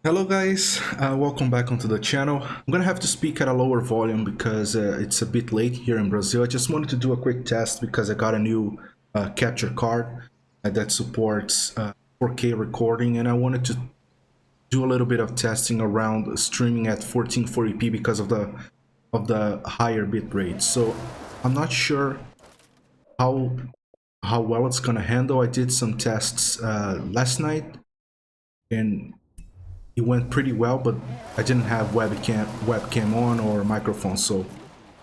Hello guys, welcome back onto the channel. I'm gonna have to speak at a lower volume because it's a bit late here in Brazil. I just wanted to do a quick test because I got a new capture card that supports 4K recording, and I wanted to do a little bit of testing around streaming at 1440p because of the higher bit rate. So I'm not sure how how well it's gonna handle. I did some tests last night and it went pretty well, but I didn't have webcam on or microphone, so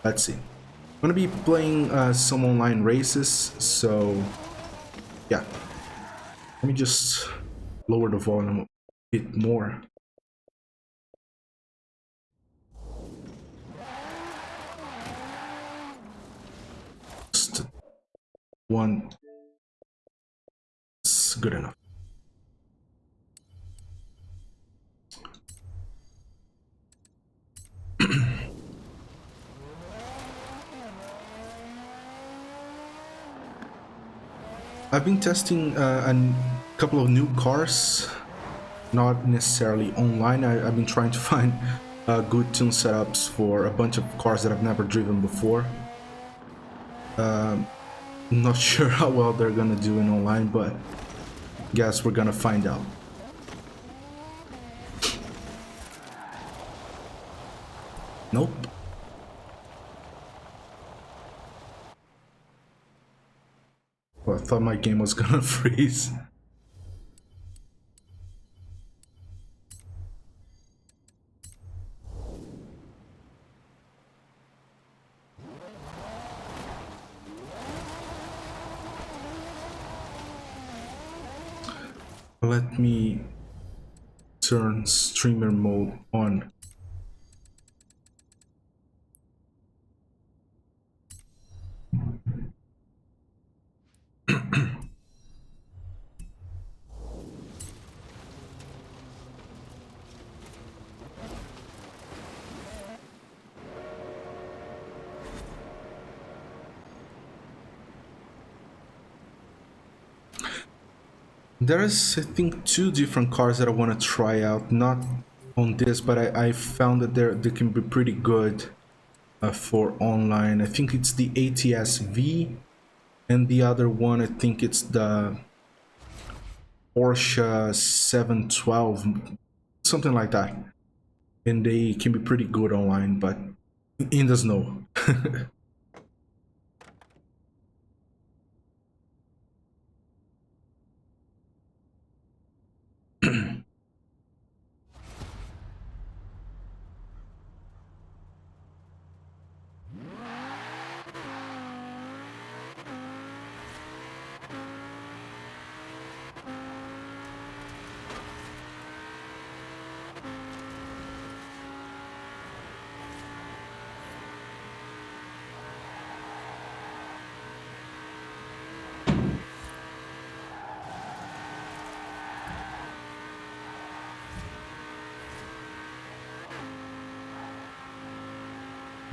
let's see. I'm gonna be playing some online races, so yeah. Let me just lower the volume a bit more. Just one is good enough. I've been testing a couple of new cars, not necessarily online. I've been trying to find good tune setups for a bunch of cars that I've never driven before. I'm not sure how well they're gonna do in online, but guess we're gonna find out. Nope. Oh, I thought my game was gonna freeze. Let me turn streamer mode on. There's, I think, two different cars that I want to try out. Not on this, but I found that they can be pretty good for online. I think it's the ATS V, and the other one, I think it's the Porsche 712, something like that. And they can be pretty good online, but in the snow.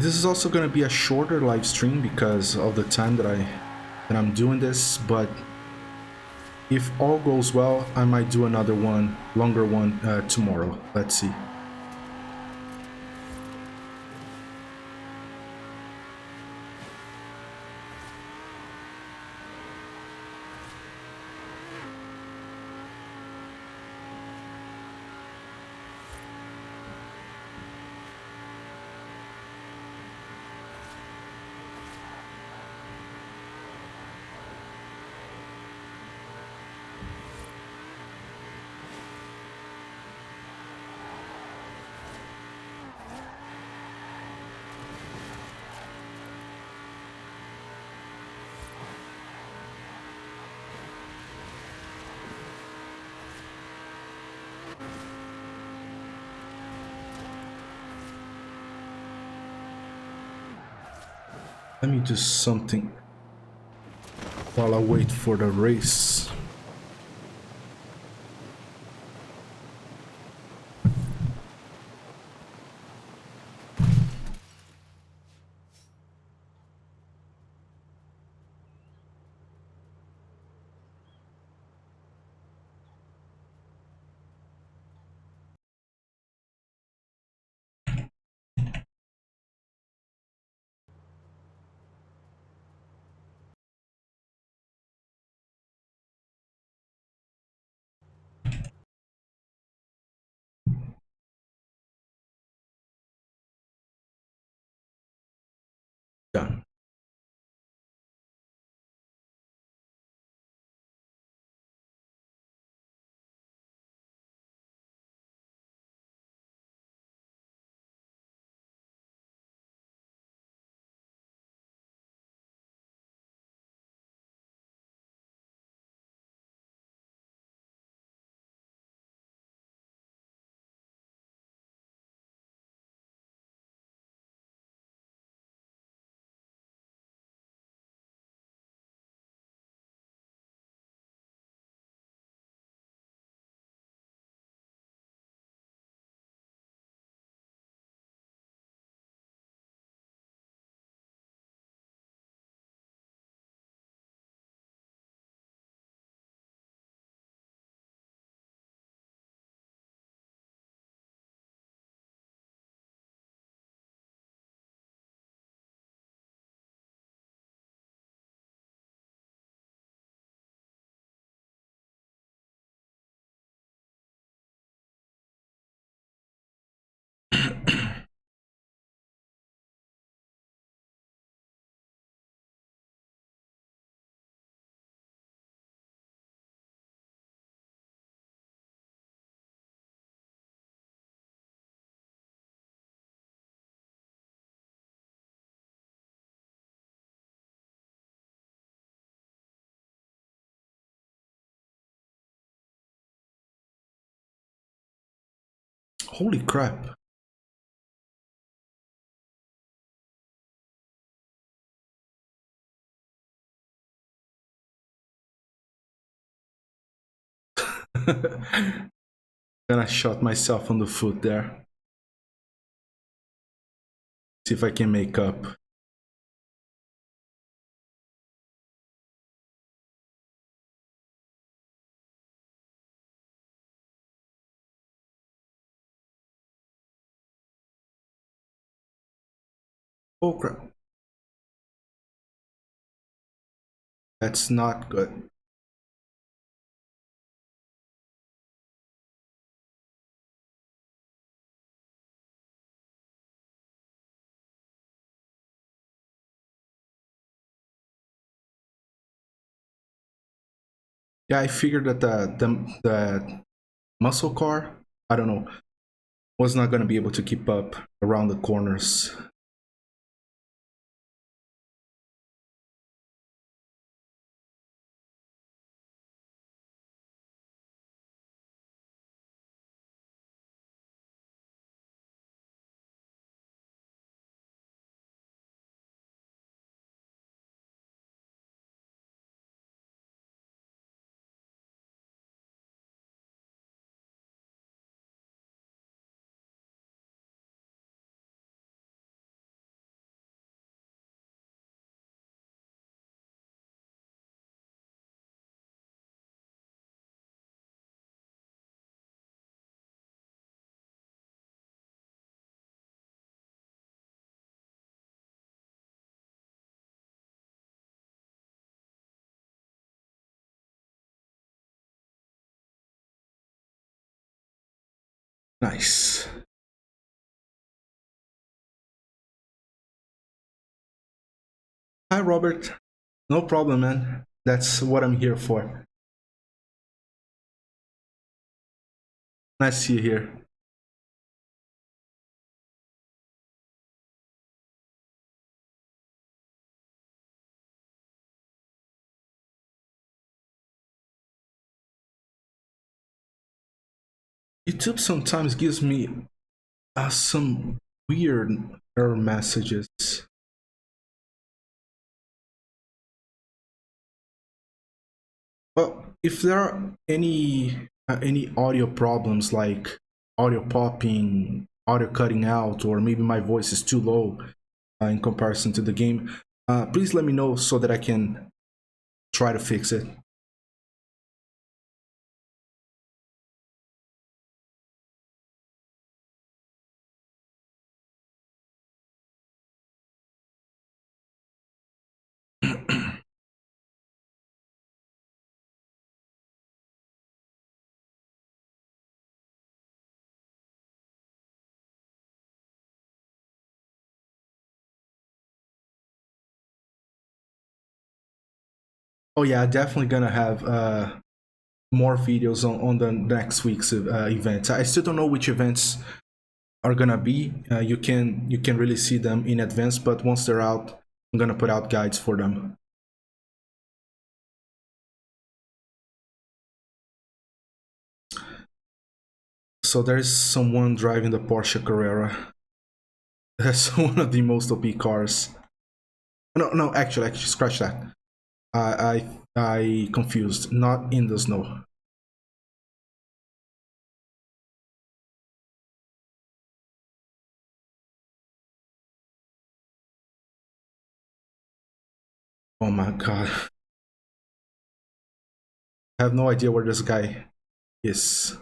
This is also going to be a shorter live stream because of the time that I'm doing this, but if all goes well, I might do another one, longer one tomorrow. Let's see. Let me do something while I wait for the race. Done. Holy crap. Gonna shot myself on the foot there. See if I can make up. Oh crap. That's not good. Yeah, I figured that the muscle car, I don't know, was not gonna be able to keep up around the corners. Nice. Hi, Robert. No problem, man. That's what I'm here for. Nice to see you here. YouTube sometimes gives me some weird error messages. Well, if there are any audio problems like audio popping, audio cutting out, or maybe my voice is too low in comparison to the game, please let me know so that I can try to fix it. Oh yeah, definitely gonna have more videos on the next week's events. I still don't know which events are gonna be. You can really see them in advance, but once they're out, I'm gonna put out guides for them. So there's someone driving the Porsche Carrera. That's one of the most OP cars. No, no, actually, scratch that. I confused. Not in the snow. Oh my god, I have no idea where this guy is.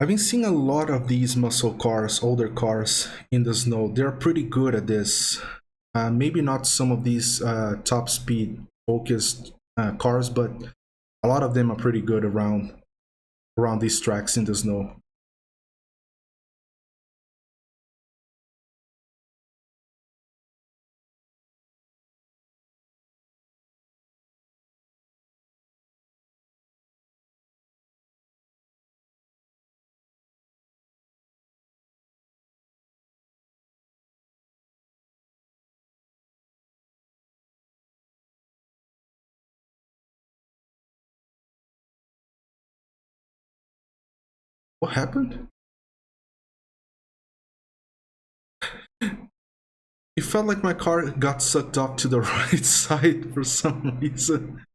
I've been seeing a lot of these muscle cars, older cars in the snow. They're pretty good at this. Maybe not some of these top speed focused cars, but a lot of them are pretty good around these tracks in the snow. What happened? It felt like my car got sucked off to the right side for some reason.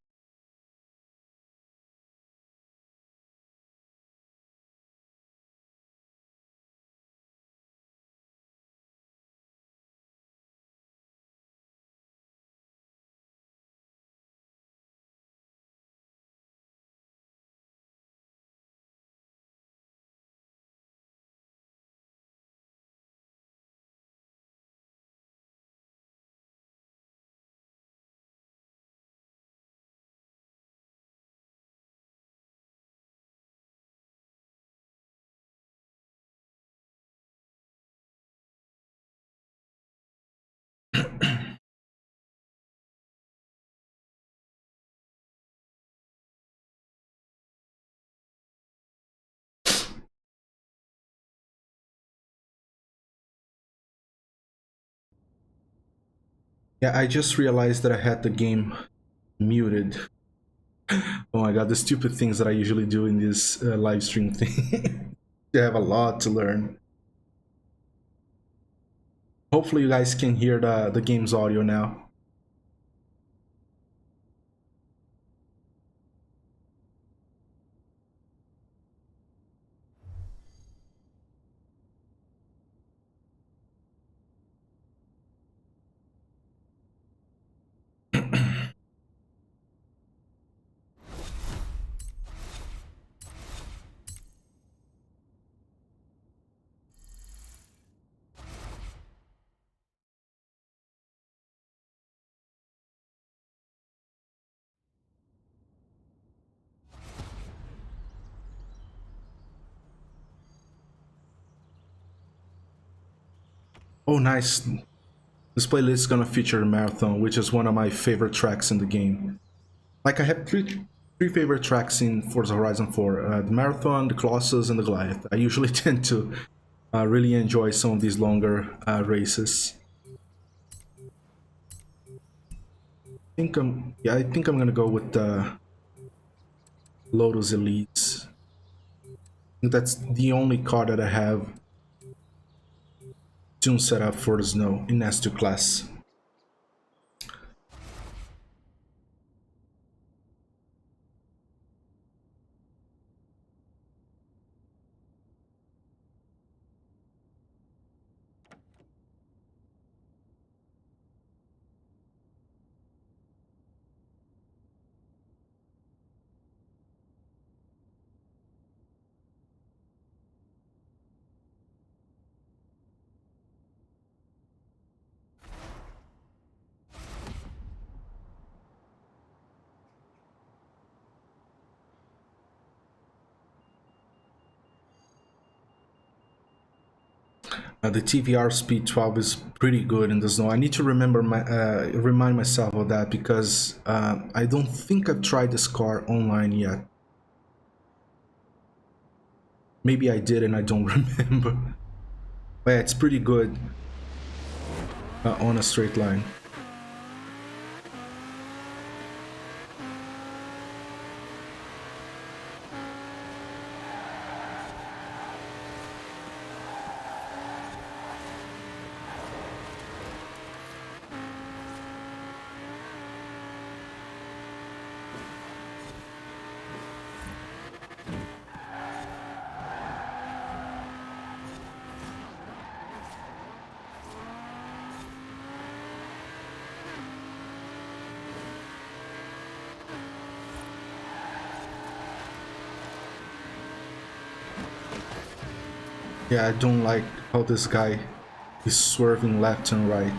Yeah, I just realized that I had the game muted. Oh my god, the stupid things that I usually do in this live stream thing. I have a lot to learn. Hopefully you guys can hear the game's audio now. Oh nice. This playlist is gonna feature a marathon, which is one of my favorite tracks in the game. Like I have three favorite tracks in Forza Horizon 4: the marathon, the Colossus, and the Goliath. I usually tend to really enjoy some of these longer races. I think I'm gonna go with the Lotus Elites. I think that's the only car that I have tune set up for the snow in S2 class. The TVR speed 12 is pretty good in the snow. I need to remind myself of that because I don't think I've tried this car online yet. Maybe I did and I don't remember. But yeah, it's pretty good on a straight line. Yeah, I don't like how this guy is swerving left and right.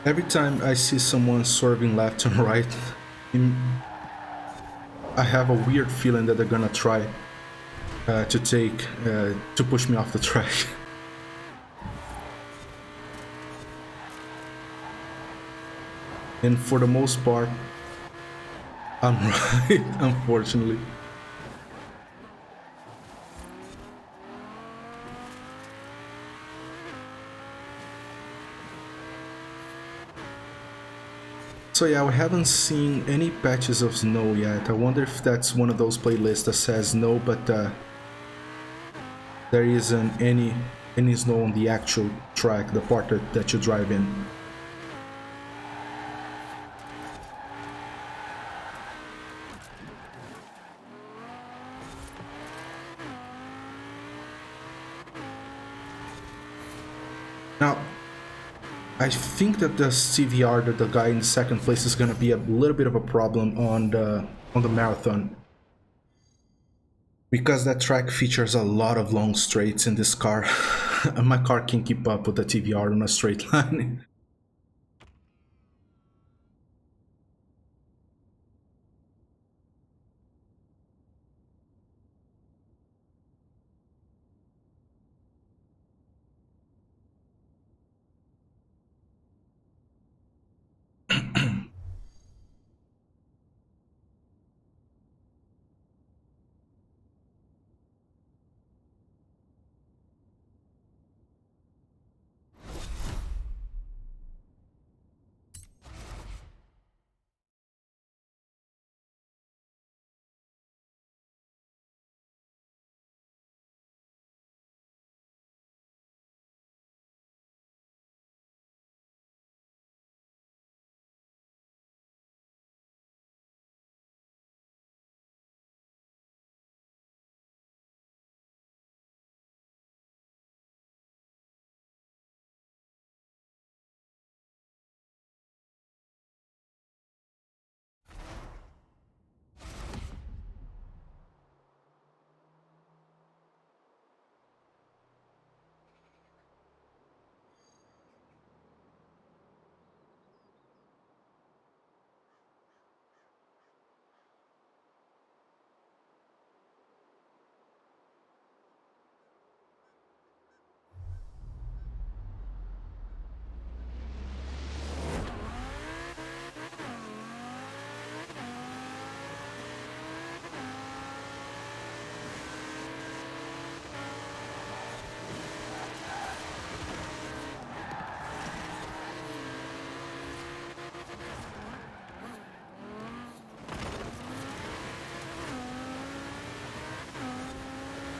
Every time I see someone swerving left and right, I have a weird feeling that they're gonna try to push me off the track. And for the most part, I'm right, unfortunately. So yeah, we haven't seen any patches of snow yet. I wonder if that's one of those playlists that says no, but there isn't any snow on the actual track, the part that you drive in. Now, I think that the CVR, that the guy in second place, is gonna be a little bit of a problem on the marathon, because that track features a lot of long straights in this car. My car can keep up with the TVR on a straight line.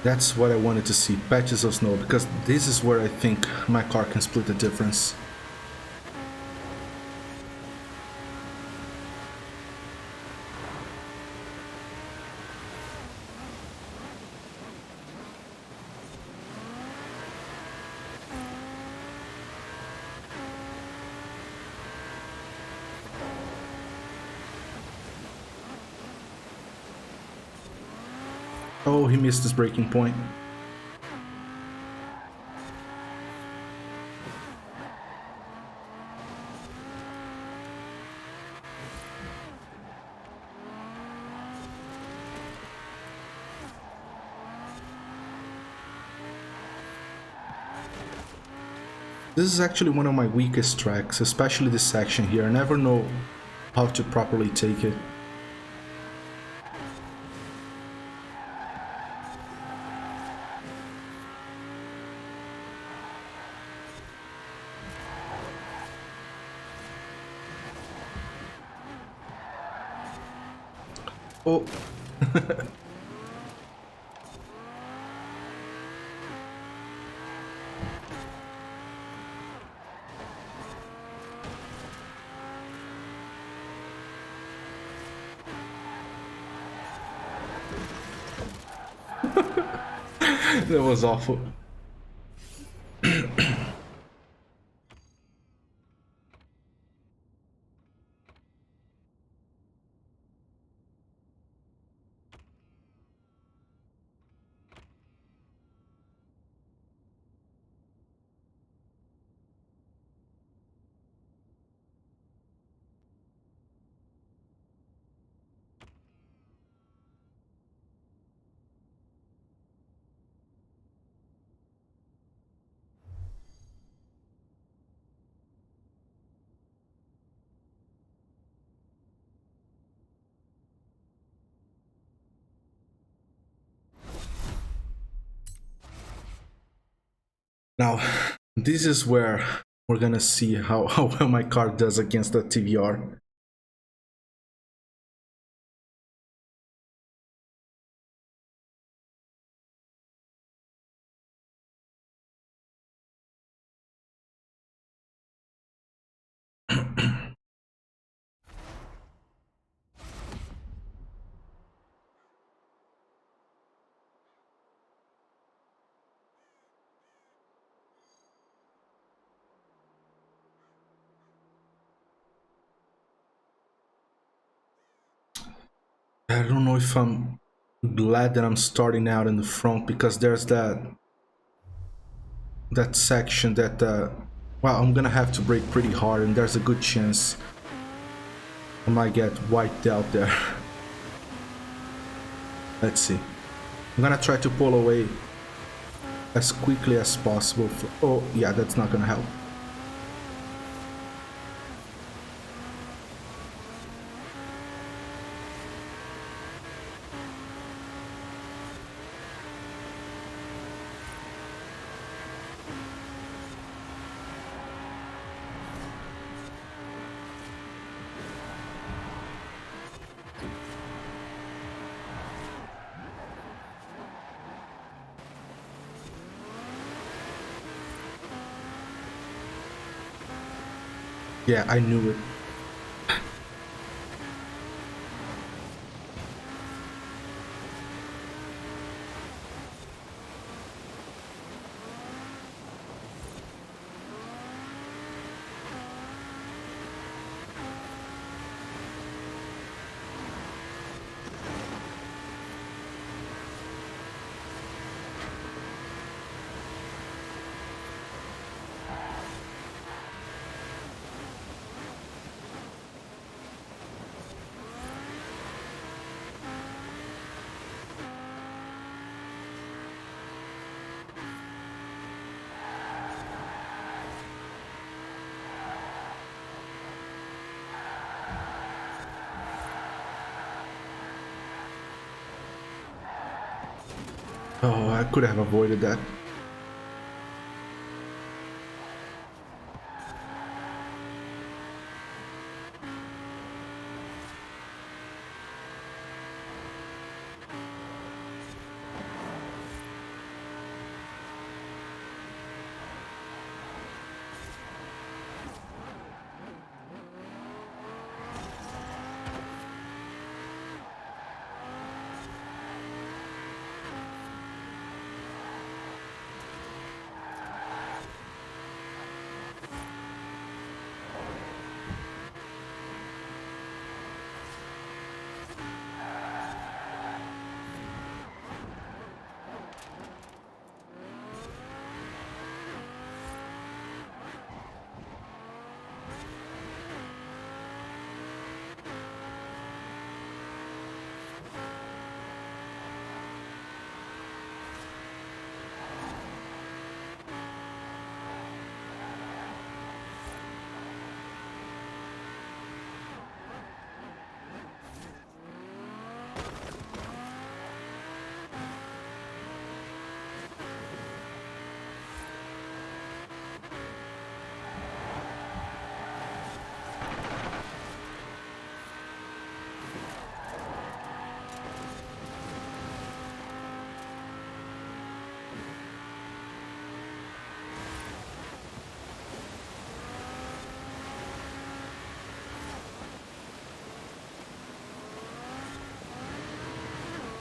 That's what I wanted to see, patches of snow, because this is where I think my car can split the difference. Oh, he missed his braking point. This is actually one of my weakest tracks, especially this section here. I never know how to properly take it. Oh. That was awful. Now, this is where we're gonna see how well my car does against the TVR. I don't know if I'm glad that I'm starting out in the front, because there's that section that well, I'm gonna have to brake pretty hard, and there's a good chance I might get wiped out there. Let's see. I'm gonna try to pull away as quickly as possible. Oh yeah, that's not gonna help. Yeah, I knew it. Oh, I could have avoided that.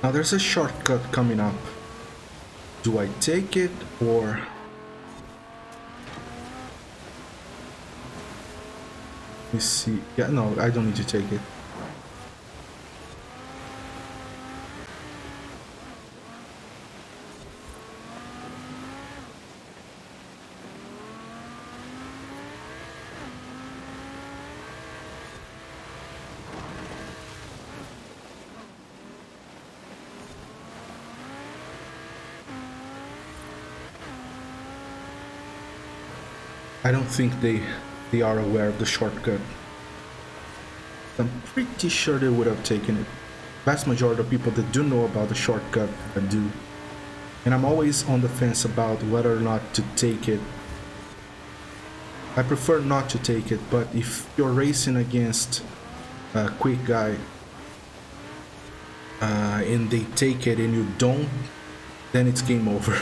Now there's a shortcut coming up. Do I take it or... Let me see. Yeah, no, I don't need to take it. I don't think they are aware of the shortcut. I'm pretty sure they would have taken it. Vast majority of people that do know about the shortcut do. And I'm always on the fence about whether or not to take it. I prefer not to take it, but if you're racing against a quick guy and they take it and you don't, then it's game over.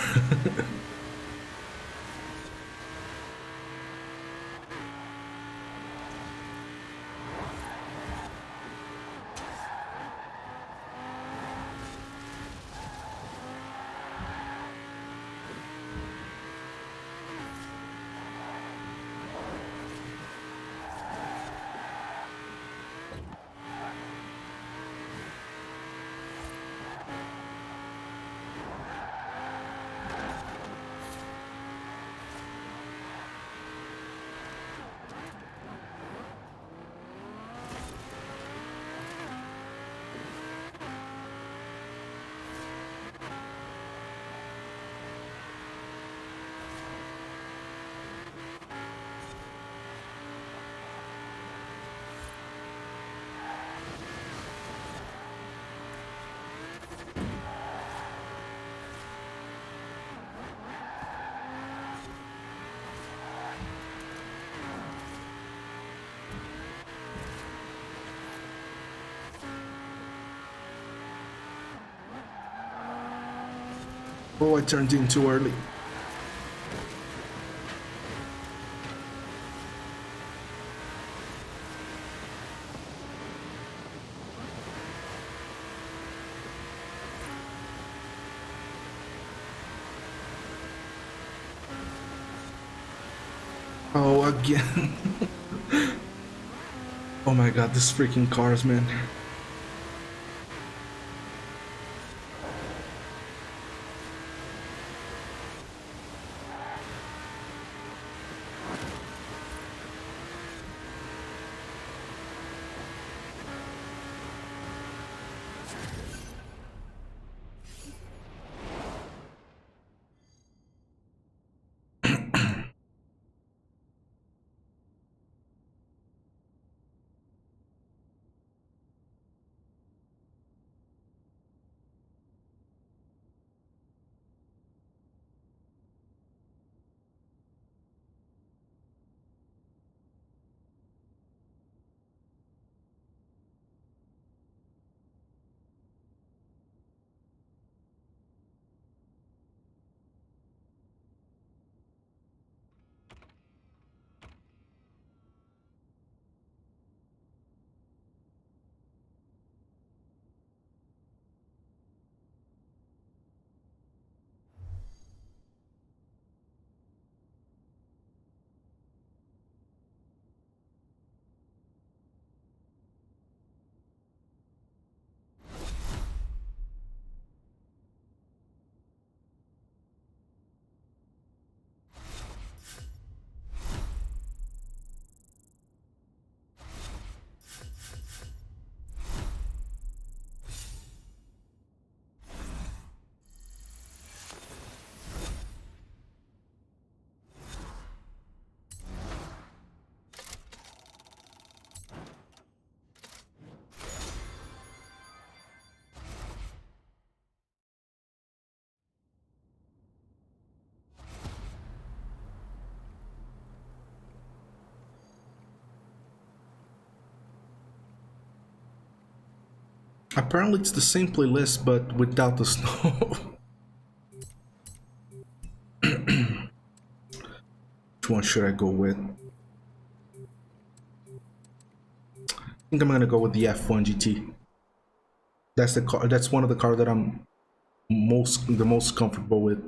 Oh, I turned in too early. Oh, again. Oh my god, these freaking cars, man. Apparently it's the same playlist, but without the snow. Which one should I go with? I think I'm gonna go with the F1 GT. That's the car. That's one of the car that I'm the most comfortable with.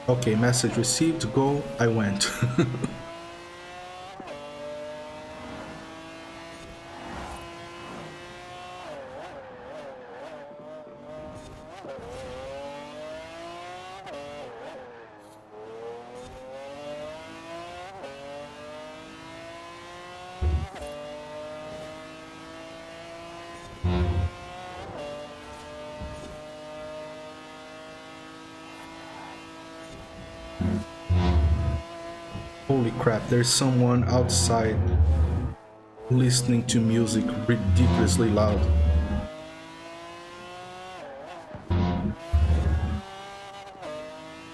Okay, message received. Go. I went. Holy crap! There's someone outside listening to music ridiculously loud.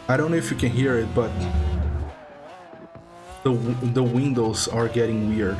I don't know if you can hear it, but the windows are getting weird.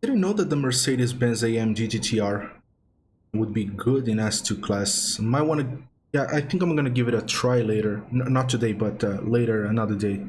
Didn't know that the Mercedes-Benz AMG GTR would be good in S2 class. Might want to. Yeah, I think I'm gonna give it a try later. Not today, but later, another day.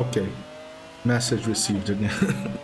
Okay. Message received again.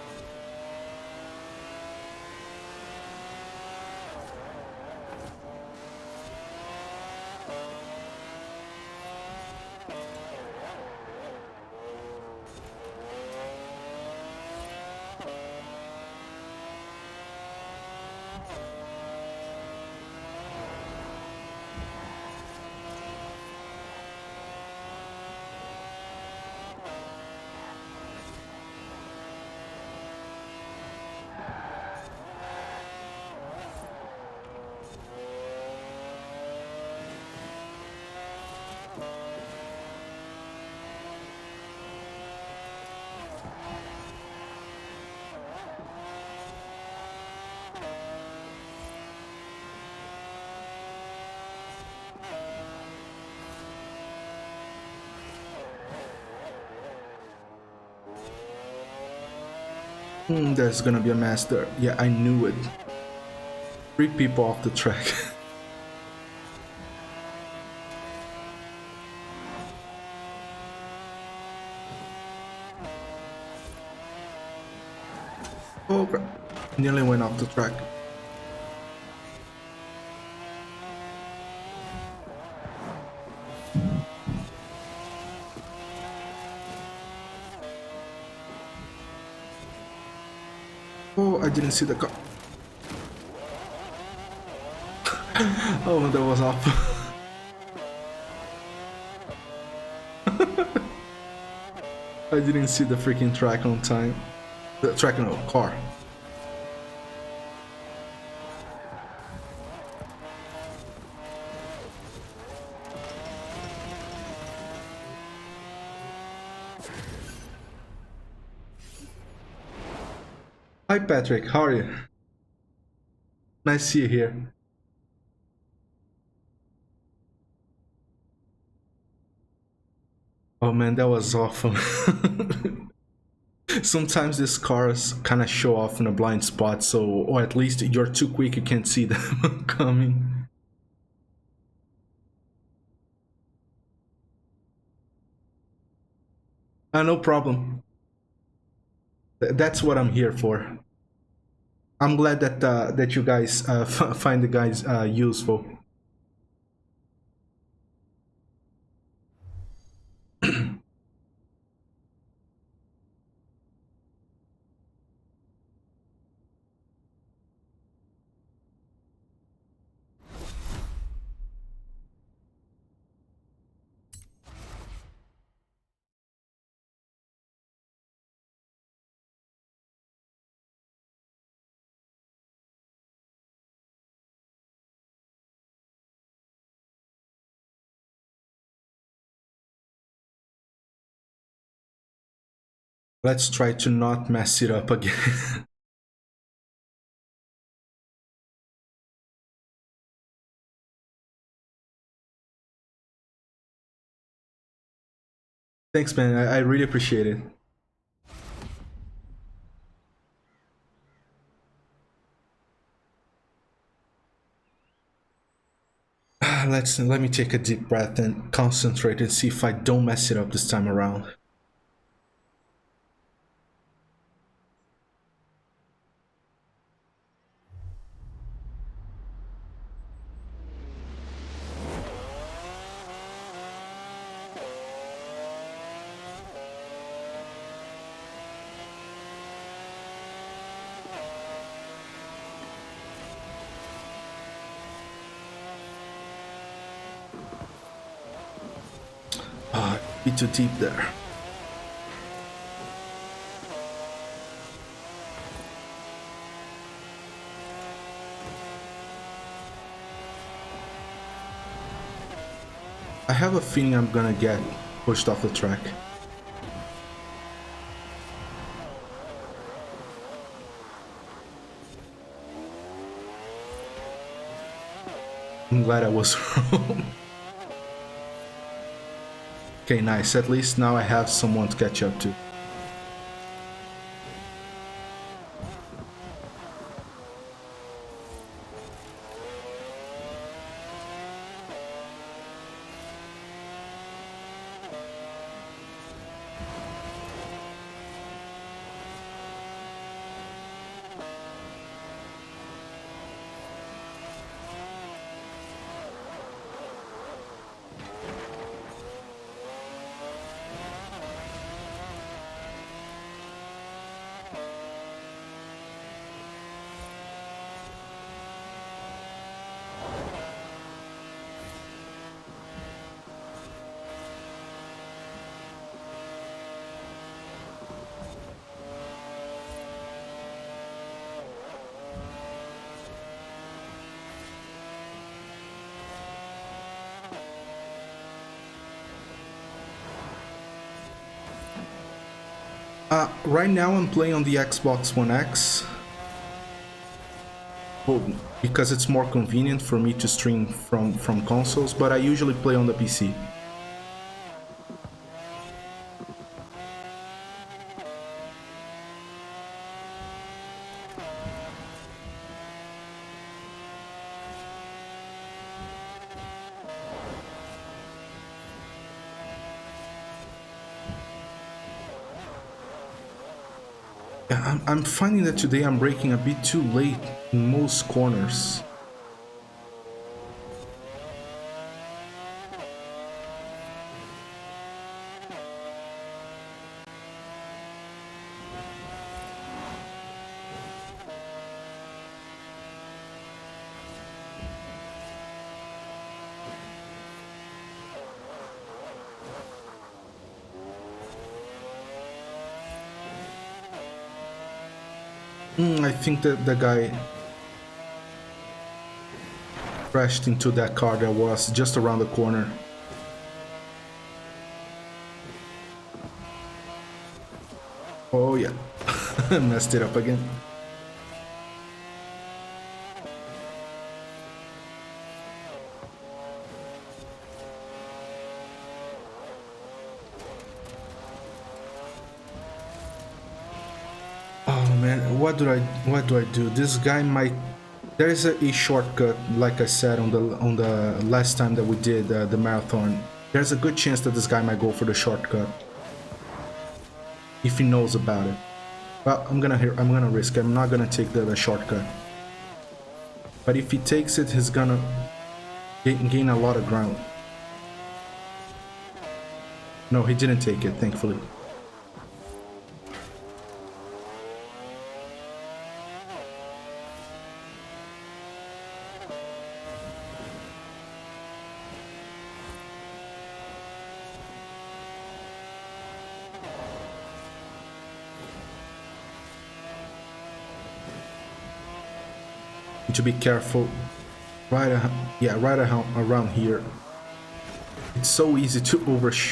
There's gonna be a mess there. Yeah, I knew it. 3 people off the track. Oh crap. Nearly went off the track. Oh, I didn't see the car. Oh, that was awful. I didn't see the freaking track on time. The track, no, car. Hi Patrick, how are you? Nice to see you here. Oh man, that was awful. Sometimes these cars kind of show off in a blind spot, so, or at least you're too quick, you can't see them coming. No problem. That's what I'm here for. I'm glad that that you guys find the guys useful. Let's try to not mess it up again. Thanks, man. I really appreciate it. Let me take a deep breath and concentrate and see if I don't mess it up this time around. Be too deep there. I have a feeling I'm gonna get pushed off the track. I'm glad I was wrong. Okay, nice. At least now I have someone to catch up to. Right now I'm playing on the Xbox One X. Well, because it's more convenient for me to stream from consoles, but I usually play on the PC. Yeah, I'm finding that today I'm braking a bit too late in most corners. I think that the guy crashed into that car that was just around the corner. Oh yeah, messed it up again. Oh man, what do I do? This guy might. There is a shortcut, like I said on the last time that we did the marathon. There's a good chance that this guy might go for the shortcut if he knows about it. Well, I'm gonna risk it. I'm not gonna take the shortcut. But if he takes it, he's gonna gain a lot of ground. No, he didn't take it, thankfully. Need to be careful. Right around here. It's so easy to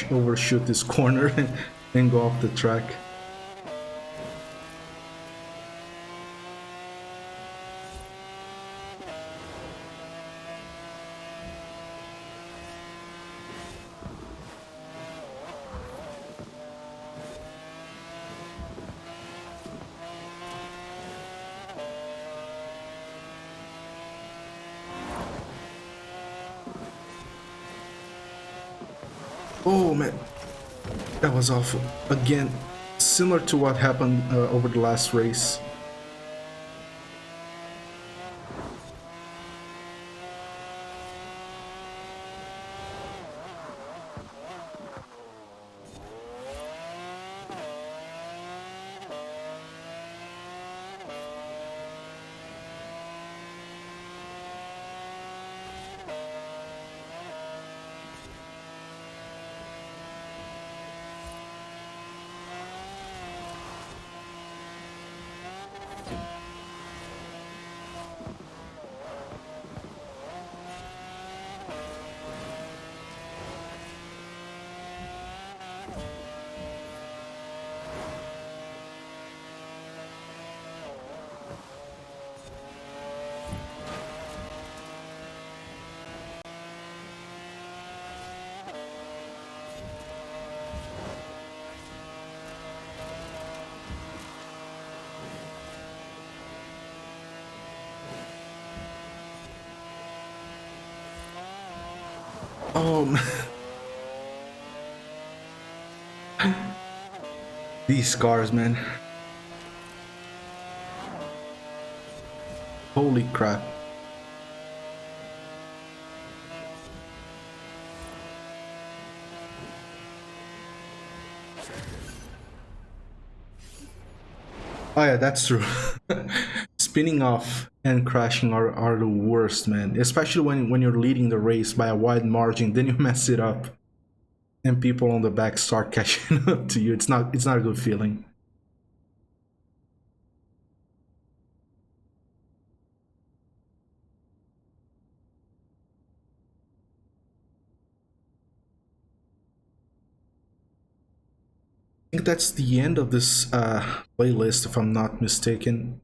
overshoot this corner and go off the track. Oh man, that was awful. Again, similar to what happened over the last race. Oh, these cars, man. Holy crap. Oh yeah, that's true. Spinning off and crashing are the worst, man. Especially when you're leading the race by a wide margin, then you mess it up, and people on the back start catching up to you. It's not a good feeling. think that's the end of this playlist, if I'm not mistaken.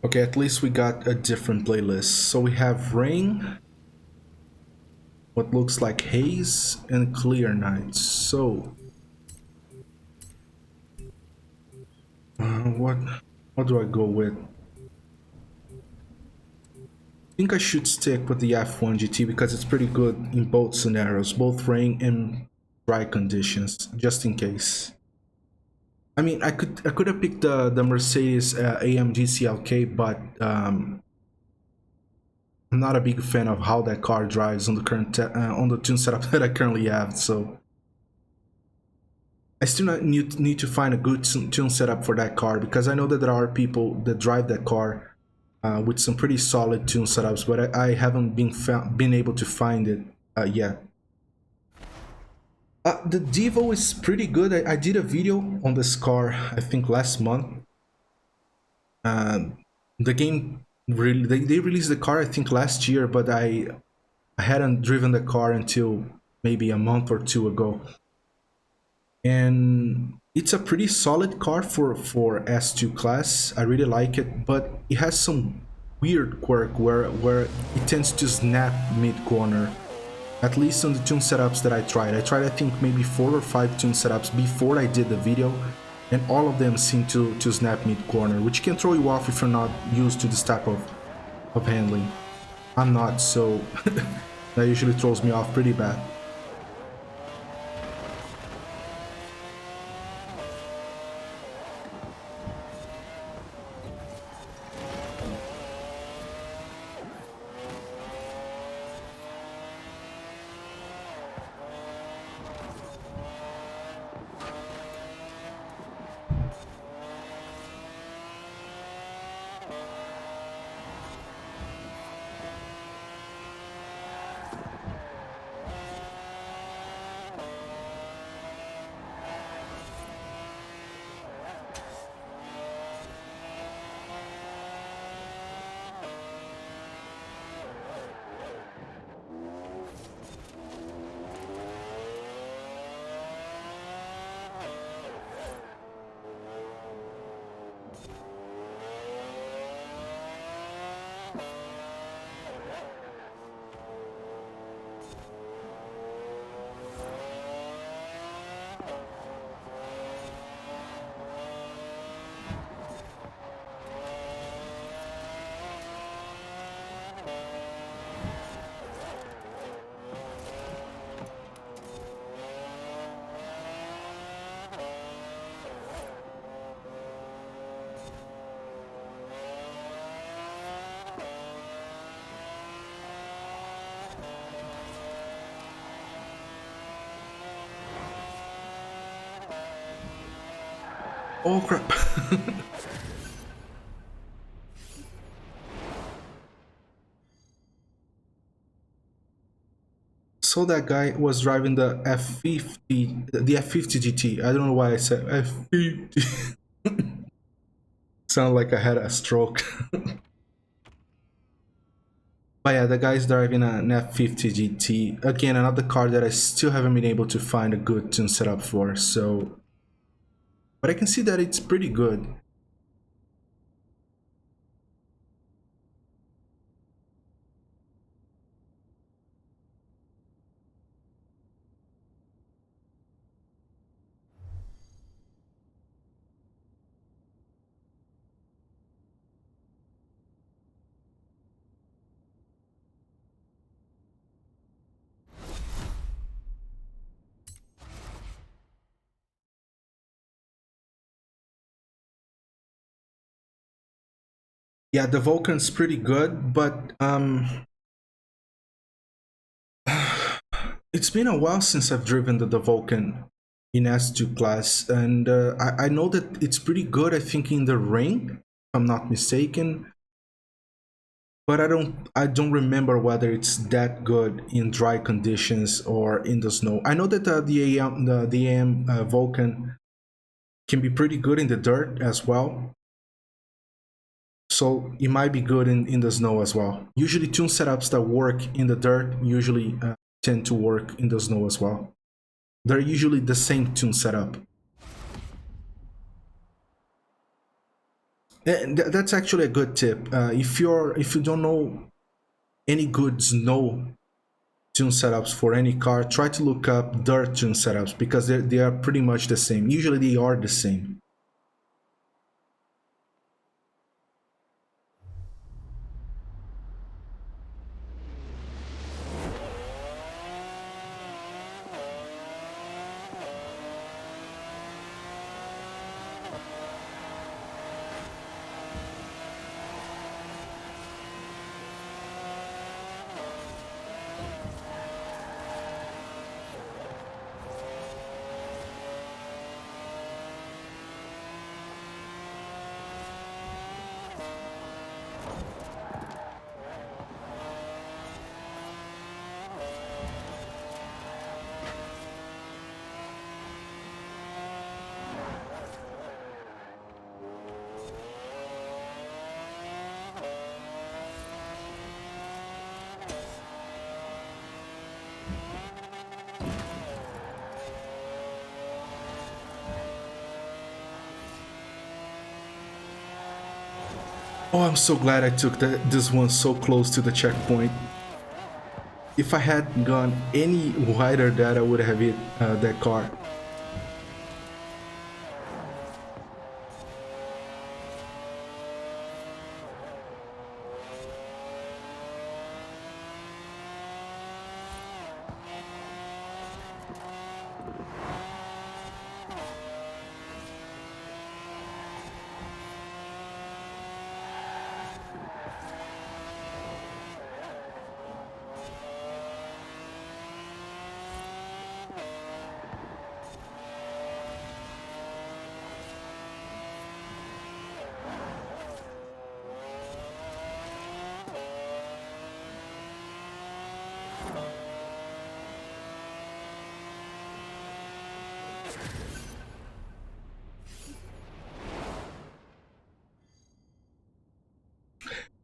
Okay, at least we got a different playlist. So we have Rain, what looks like Haze, and Clear Nights. So, what do I go with? I think I should stick with the F1 GT because it's pretty good in both scenarios, both rain and dry conditions, just in case. I mean, I could have picked the Mercedes AMG CLK, but I'm not a big fan of how that car drives on the on the tune setup that I currently have. So I still need to find a good tune setup for that car because I know that there are people that drive that car with some pretty solid tune setups, but I haven't been able to find it yet. The Devo is pretty good. I did a video on this car, I think last month. The game really they released the car I think last year, but I hadn't driven the car until maybe a month or two ago. And it's a pretty solid car for S2 class. I really like it, but it has some weird quirk where it tends to snap mid corner. At least on the tune setups that I tried. I tried I think maybe 4 or 5 tune setups before I did the video, and all of them seem to snap mid corner, which can throw you off if you're not used to this type of handling. I'm not, so that usually throws me off pretty bad. Oh crap. So that guy was driving the F50, the F50 GT. I don't know why I said F50. Sound like I had a stroke. But yeah, the guy's driving an F50 GT. Again, another car that I still haven't been able to find a good tune setup for. So, but I can see that it's pretty good. Yeah, the Vulcan's pretty good, but it's been a while since I've driven the Vulcan in S2 class, and I know that it's pretty good. I think in the rain, if I'm not mistaken, but I don't remember whether it's that good in dry conditions or in the snow. I know that the AM Vulcan can be pretty good in the dirt as well, so it might be good in the snow as well. Usually, tune setups that work in the dirt usually tend to work in the snow as well. They're usually the same tune setup. And that's actually a good tip. If you don't know any good snow tune setups for any car, try to look up dirt tune setups because they are pretty much the same. Usually they are the same. Oh, I'm so glad I took this one so close to the checkpoint. If I had gone any wider, that I would have hit that car.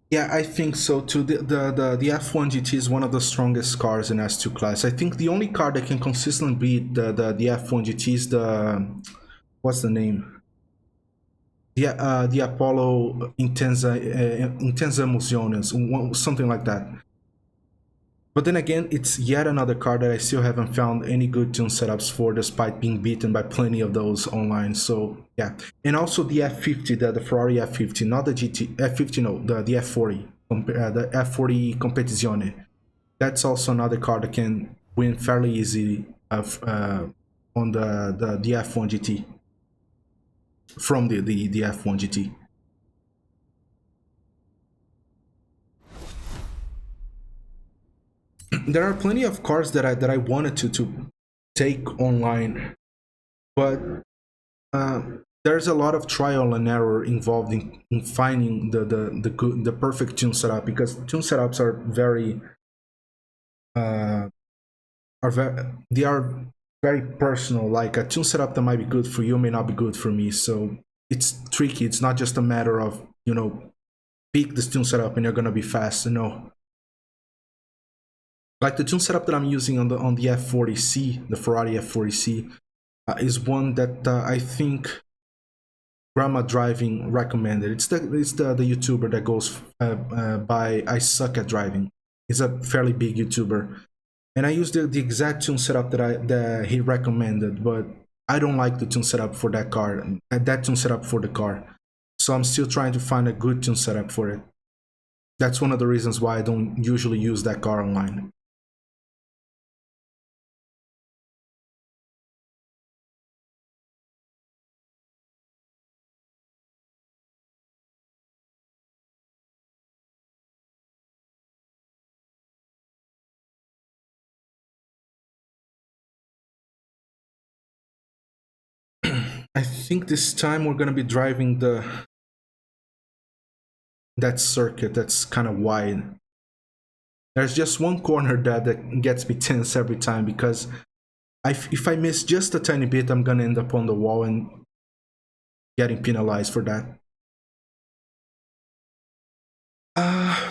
Yeah, I think so too. The F1 GT is one of the strongest cars in S2 class. I think the only car that can consistently beat the F1 GT is the what's the name? The Apollo Intensa Emociones, something like that. But then again, it's yet another car that I still haven't found any good tune setups for, despite being beaten by plenty of those online. So yeah, and also the F50, the Ferrari F50, not the GT F50, no, the F40, the F40 Competizione. That's also another car that can win fairly easy on the F1 GT from the F1 GT. There are plenty of cars that I wanted to take online, but uh, there's a lot of trial and error involved in finding the perfect tune setup, because tune setups uh, they are very personal. Like a tune setup that might be good for you may not be good for me. So it's tricky. It's not just a matter of pick this tune setup and you're gonna be fast. No, like the tune setup that I'm using on the F40C, the Ferrari F40C, is one that I think Grandma Driving recommended. It's the YouTuber that goes by I Suck at Driving. He's a fairly big YouTuber, and I used the exact tune setup that he recommended, but I don't like the tune setup for that car. That tune setup for the car, so I'm still trying to find a good tune setup for it. That's one of the reasons why I don't usually use that car online. I think this time we're gonna be driving the that circuit that's kind of wide. There's just one corner that gets me tense every time because if I miss just a tiny bit, I'm gonna end up on the wall and getting penalized for that. Uh,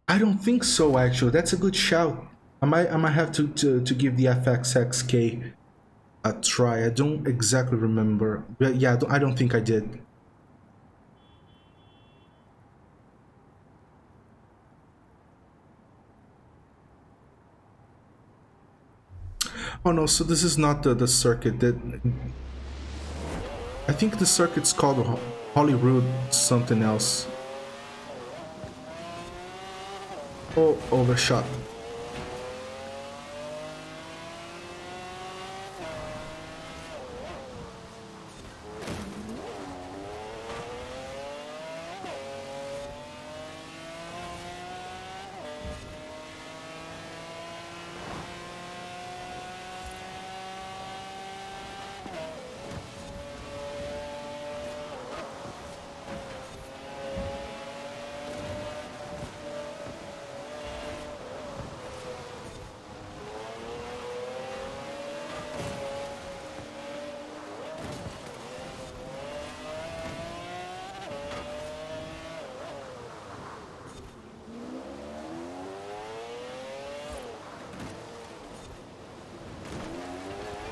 I don't think so. Actually, that's a good shout. I might have to give the FXXK a try. I don't exactly remember, but yeah, I don't think I did. Oh no, so this is not the circuit that I think the circuit's called Hollywood something else. Oh, overshot.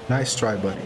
Nice try, buddy.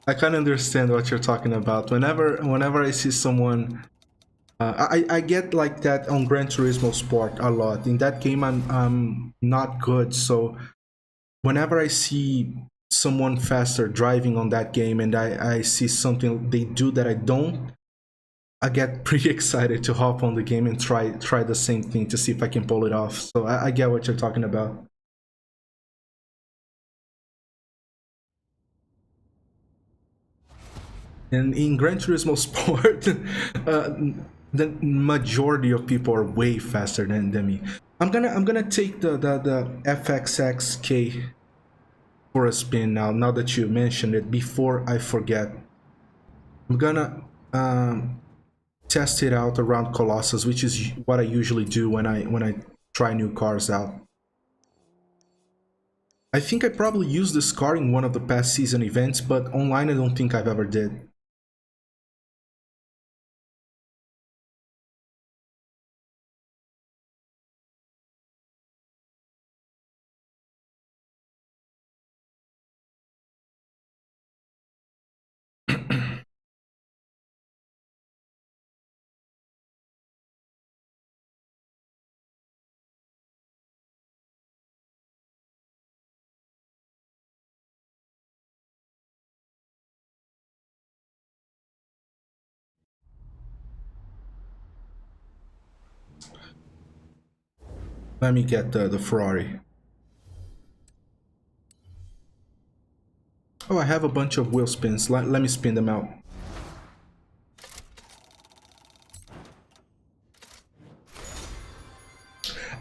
I can understand what you're talking about. Whenever I see someone, I get like that on Gran Turismo Sport a lot. In that game, I'm not good, so whenever I see someone faster driving on that game, and I see something they do that I don't, I get pretty excited to hop on the game and try the same thing to see if I can pull it off. So I get what you're talking about. And in Gran Turismo Sport, the majority of people are way faster than me. I'm gonna take the FXXK for a spin now. Now that you mentioned it, before I forget, I'm gonna test it out around Colossus, which is what I usually do when I try new cars out. I think I probably used this car in one of the past season events, but online I don't think I've ever did. Let me get the Ferrari. Oh, I have a bunch of wheel spins. Let me spin them out.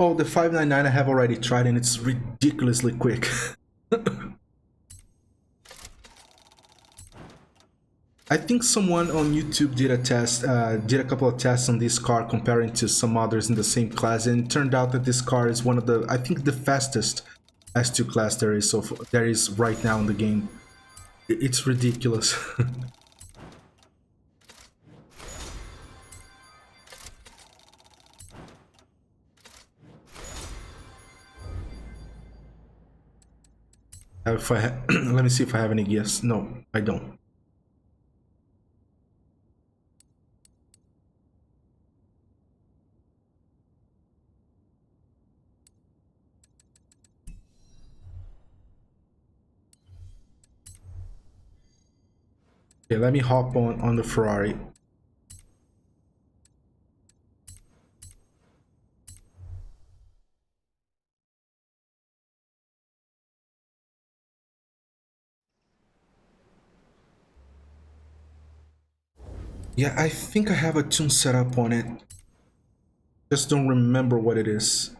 Oh, the 599 I have already tried and it's ridiculously quick. I think someone on YouTube did a test, did a couple of tests on this car comparing to some others in the same class, and it turned out that this car is one of the, I think, the fastest S2 class there is, so there is right now in the game. It's ridiculous. If I let me see if I have any gifts. No, I don't. Okay, let me hop on the Ferrari. Yeah, I think I have a tune set up on it. Just don't remember what it is.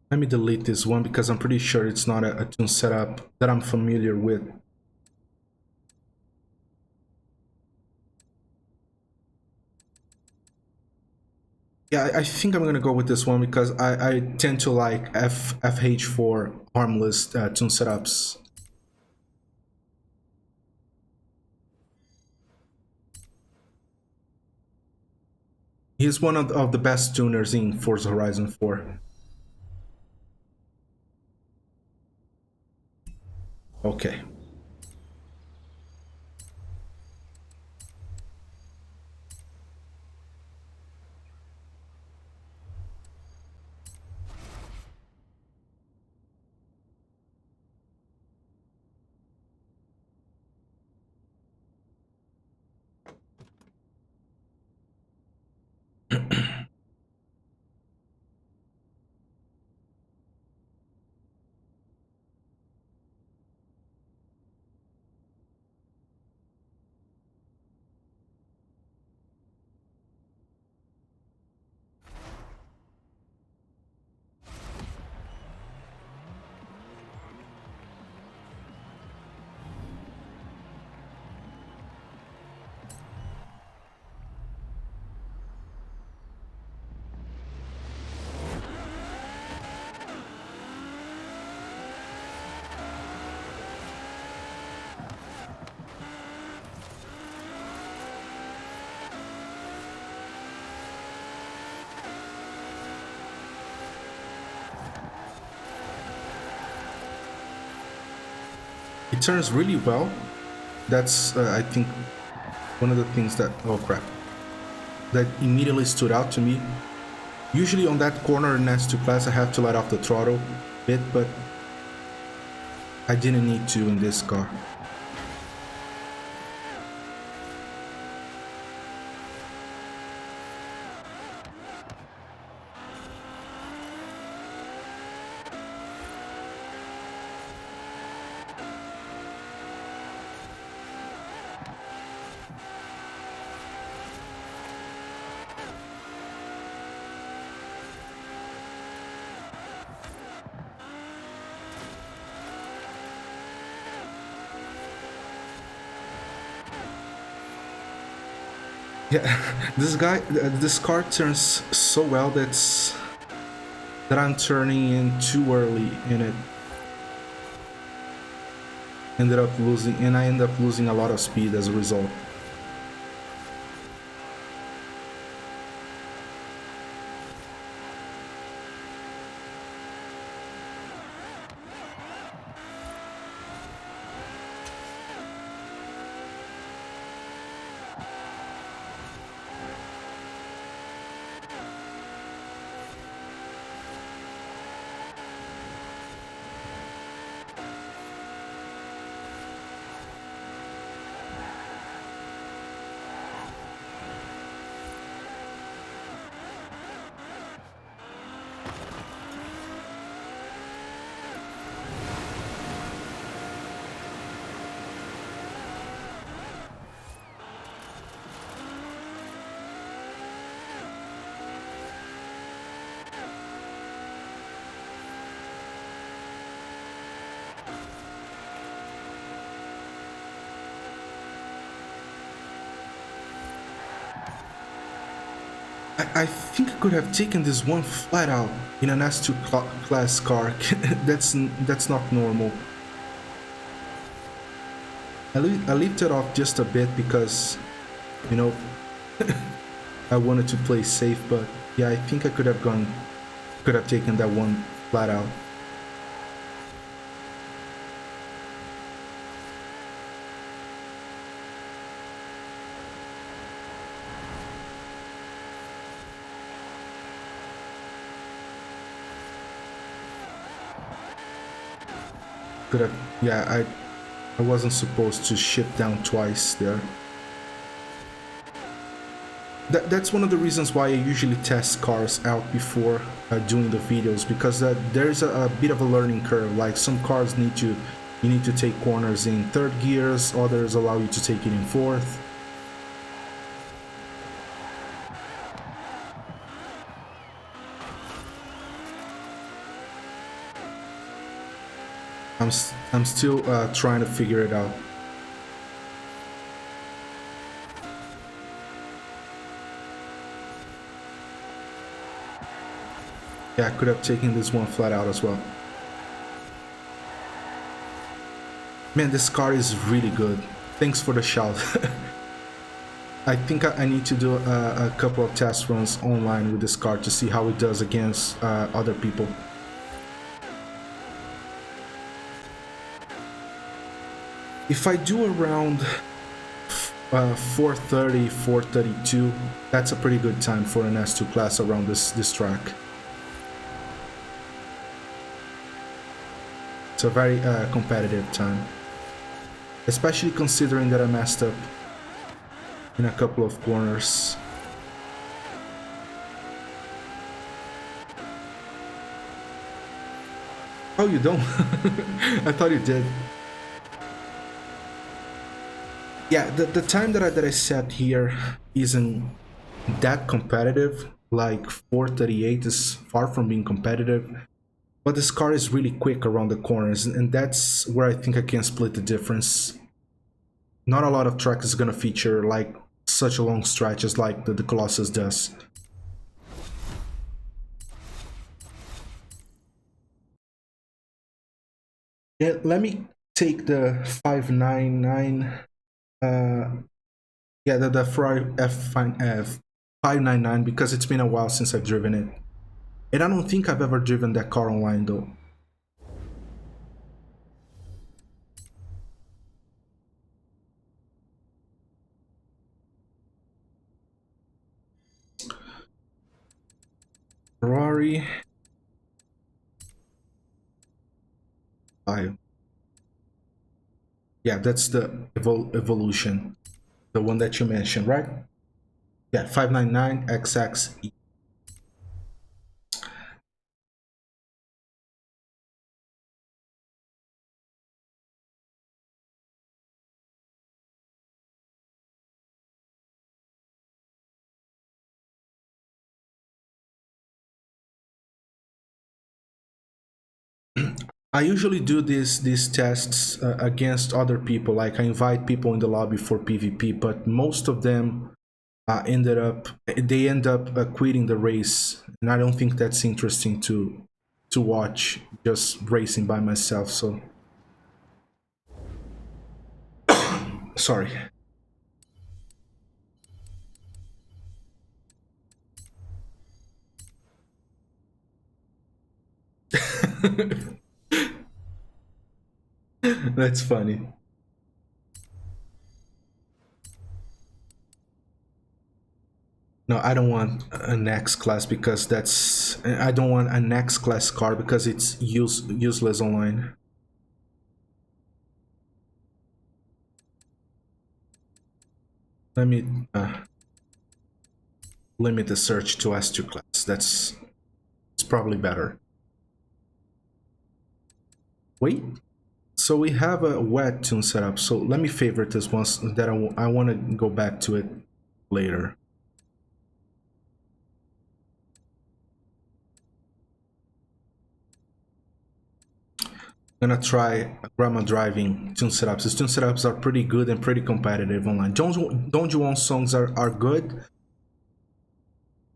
Let me delete this one because I'm pretty sure it's not a tune setup that I'm familiar with. Yeah, I think I'm gonna go with this one because I tend to like FH4 harmless tune setups. He's one of the best tuners in Forza Horizon 4. Okay. It turns really well. That's, I think, one of the things that, oh crap, that immediately stood out to me. Usually on that corner in S2 class, I have to let off the throttle a bit, but I didn't need to in this car. Yeah, this car turns so well that I'm turning in too early in it. I end up losing a lot of speed as a result. I think I could have taken this one flat out in an S2 class car. That's not normal. I lifted off just a bit because, you know, I wanted to play safe, but yeah, I think I could have taken that one flat out. Could have, yeah, I wasn't supposed to shift down twice there. That's one of the reasons why I usually test cars out before doing the videos, because there's a bit of a learning curve. Like some cars you need to take corners in third gears, others allow you to take it in fourth. I'm still trying to figure it out. Yeah, I could have taken this one flat out as well. Man, this car is really good. Thanks for the shout. I think I need to do a couple of test runs online with this car to see how it does against other people. If I do around 430, 432, that's a pretty good time for an S2 class around this track. It's a very competitive time, especially considering that I messed up in a couple of corners. Oh, you don't? I thought you did. Yeah, the time that I set here isn't that competitive. Like 438 is far from being competitive, but this car is really quick around the corners, and that's where I think I can split the difference. Not a lot of track is gonna feature like such a long stretches like the Colossus does. Yeah, let me take the 599. Yeah, the Ferrari F599, because it's been a while since I've driven it, and I don't think I've ever driven that car online though. Ferrari 5. Yeah, that's the evolution, the one that you mentioned, right? Yeah, 599 XXE. I usually do these tests against other people. Like I invite people in the lobby for PvP, but most of them they end up quitting the race, and I don't think that's interesting to watch, just racing by myself. So sorry. That's funny. No, I don't want an X class because I don't want an X class car because it's useless online. Let me limit the search to S2 class. It's probably better. Wait, so we have a wet tune setup. So let me favorite this one that I want to go back to it later. I'm gonna try grandma driving tune setups. These tune setups are pretty good and pretty competitive online. Don't You Want songs are good,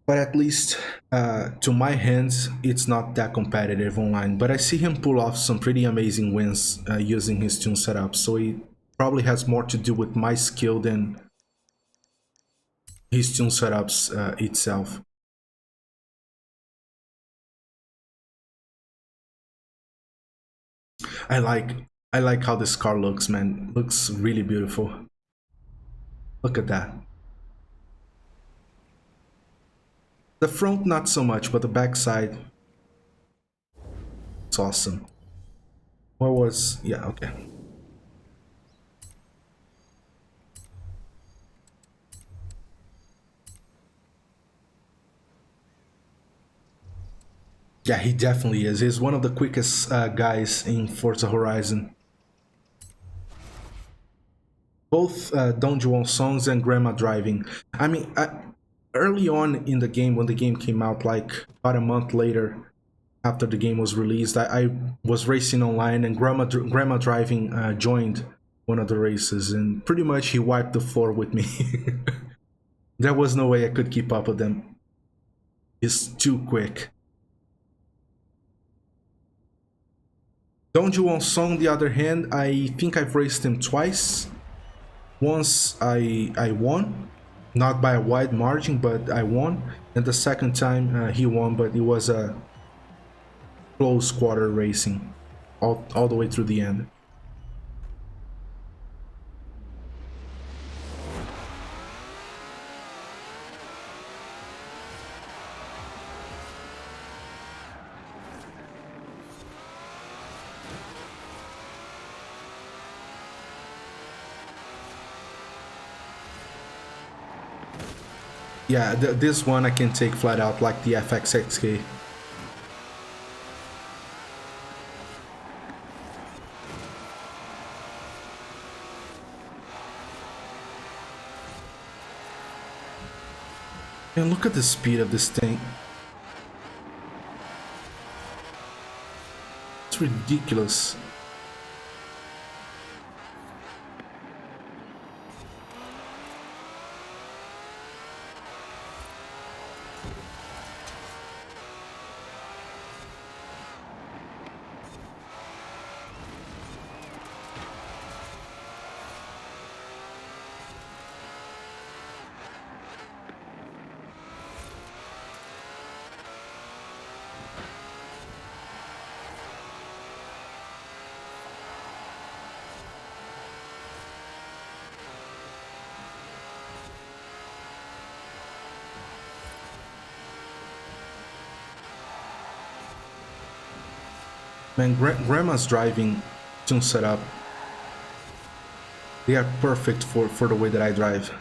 but at least to my hands, it's not that competitive online. But I see him pull off some pretty amazing wins using his tune setup, so it probably has more to do with my skill than his tune setups itself. I like I like how this car looks, man. Looks really beautiful. Look at that. The front not so much, but the back side, it's awesome. What was yeah, okay. Yeah, he definitely is. He's one of the quickest guys in Forza Horizon. Both Don Juan songs and Grandma Driving. I mean, early on in the game, when the game came out, like about a month later after the game was released, I was racing online, and Grandma Driving joined one of the races, and pretty much he wiped the floor with me. There was no way I could keep up with them. He's too quick. Don Juan Song, on the other hand, I think I've raced him twice. Once I won, not by a wide margin, but I won. And the second time he won, but it was a close quarter racing, all the way through the end. Yeah, this one I can take flat out like the FXXK. And look at the speed of this thing. It's ridiculous. Man, Grandma's driving tune setup, they are perfect for the way that I drive.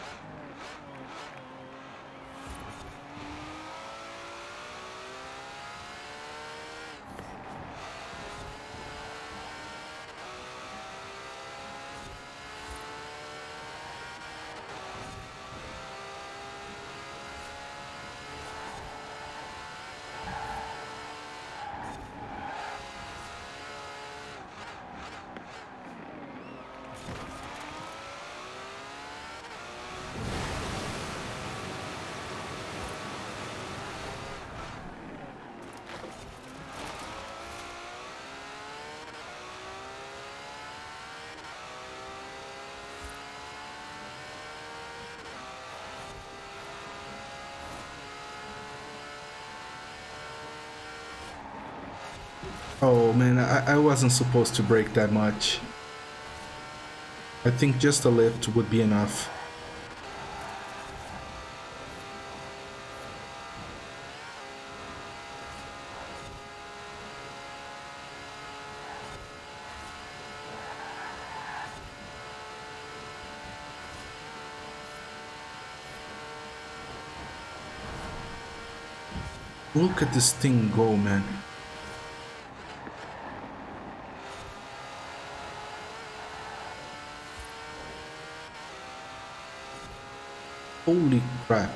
Oh man, I wasn't supposed to brake that much. I think just a lift would be enough. Look at this thing go, man. Holy crap.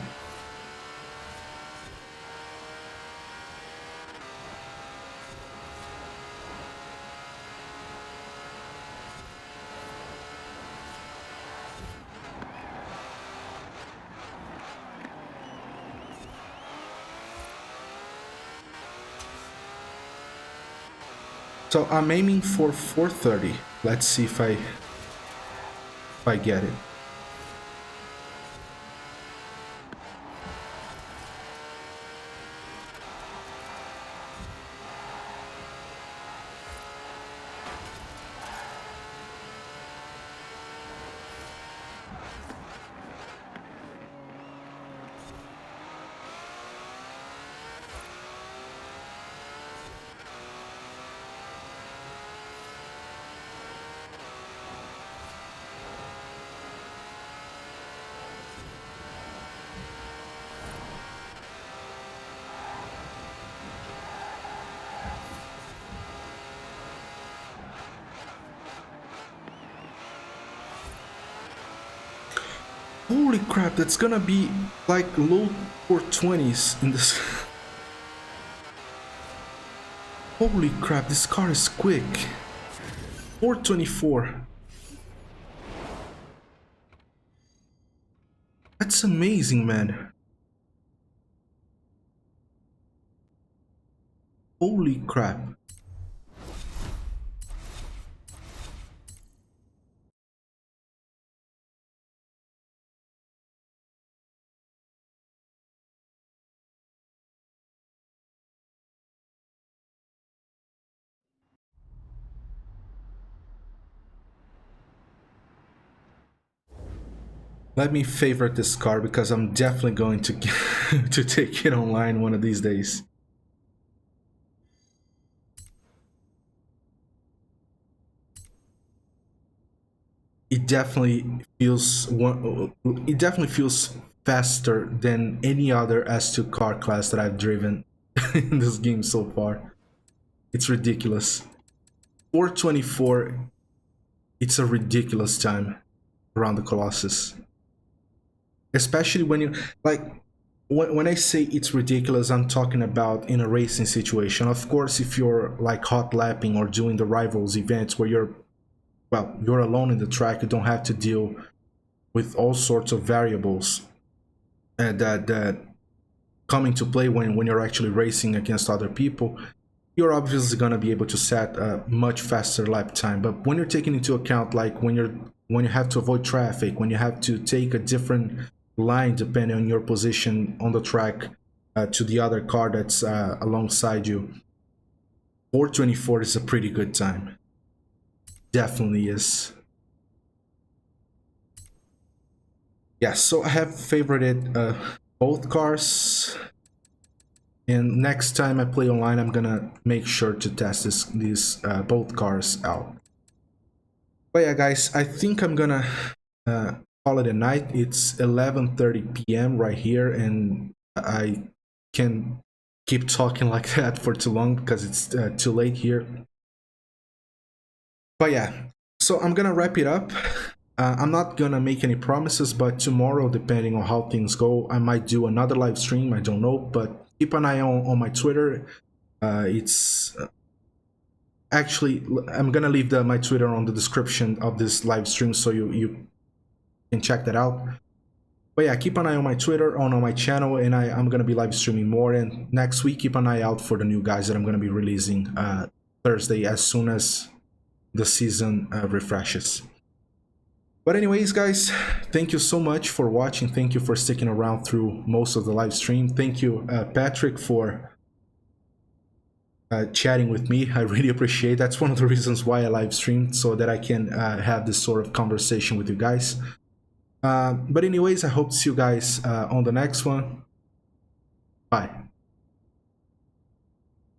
So I'm aiming for 430. Let's see if I get it. Holy crap, that's gonna be like low 420s in this. Holy crap, this car is quick. 424. That's amazing, man. Holy crap. Let me favorite this car because I'm definitely going to to take it online one of these days. It definitely feels it definitely feels faster than any other S2 car class that I've driven in this game so far. It's ridiculous. 424, it's a ridiculous time around the Colossus. Especially when you like when I say it's ridiculous, I'm talking about in a racing situation. Of course, if you're like hot lapping or doing the rivals events where you're alone in the track, you don't have to deal with all sorts of variables that come into play when you're actually racing against other people. You're obviously going to be able to set a much faster lap time. But when you're taking into account like when you have to avoid traffic, when you have to take a different line depending on your position on the track to the other car that's alongside you, 424 is a pretty good time. Definitely is. Yeah, so I have favorited both cars, and next time I play online I'm gonna make sure to test these both cars out. But yeah guys, I think I'm gonna call it a night. It's 11:30 p.m. right here, and I can keep talking like that for too long because it's too late here. But yeah, so I'm gonna wrap it up. I'm not gonna make any promises, but tomorrow, depending on how things go, I might do another live stream. I don't know, but keep an eye on my Twitter. It's actually, I'm gonna leave my Twitter on the description of this live stream so you can check that out. But yeah, keep an eye on my Twitter, on my channel, and I'm gonna be live streaming more. And next week, keep an eye out for the new guys that I'm gonna be releasing Thursday as soon as the season refreshes. But anyways, guys, thank you so much for watching. Thank you for sticking around through most of the live stream. Thank you, Patrick, for chatting with me. I really appreciate it. That's one of the reasons why I live stream, so that I can have this sort of conversation with you guys. But anyways, I hope to see you guys on the next one. Bye.